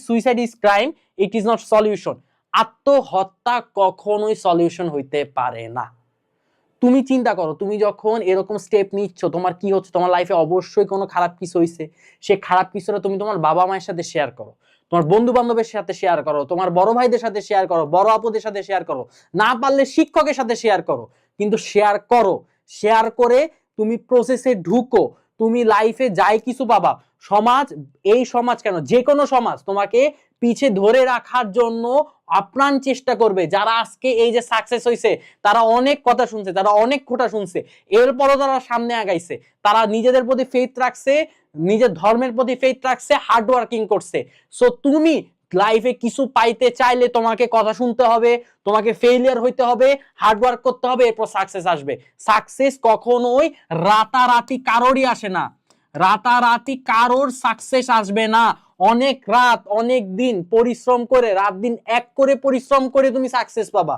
Suicide is crime, it is not solution. আত্মহত্যা কখনোই solution হইতে পারে না। তুমি চিন্তা করো, তুমি যখন এরকম স্টেপ নিচ্ছ, তোমার কি হচ্ছে, তোমার লাইফে অবশ্যই কোনো খারাপ কিছু হয়েছে। সে খারাপ কিছুটা তুমি তোমার বাবা মায়ের সাথে শেয়ার করো, তোমার বন্ধু বান্ধবের সাথে শেয়ার করো, তোমার বড় ভাইদের সাথে শেয়ার করো, বড় আপুদের সাথে শেয়ার করো, না পারলে শিক্ষকের সাথে শেয়ার করো, কিন্তু শেয়ার করো। শেয়ার করে তুমি প্রসেসে ঢুকো, তুমি লাইফে যাই কিছু পাবা। সমাজ, এই সমাজ কেন, যে কোনো সমাজ তোমাকে পিছে ধরে রাখার জন্য আপ্রাণ চেষ্টা করবে। যারা আজকে এই যে সাকসেস হয়েছে, তারা অনেক কথা শুনছে, তারা অনেক খোঁটা শুনছে, এরপরও তারা সামনে আগাইছে। তারা নিজেদের প্রতি ফেথ রাখছে, নিজের ধর্মের প্রতি ফেথ রাখছে, হার্ড ওয়ার্কিং করছে। সো তুমি লাইফে কিছু পাইতে চাইলে তোমাকে কথা শুনতে হবে, তোমাকে ফেইলিয়ার হইতে হবে, হার্ড ওয়ার্ক করতে হবে, এরপর সাকসেস আসবে। সাকসেস কখনোই রাতারাতি কারোরই আসে না, রাতারাতি কারোর সাকসেস আসবে না। অনেক রাত, অনেক দিন পরিশ্রম করে, রাত দিন এক করে পরিশ্রম করে তুমি সাকসেস পাবা।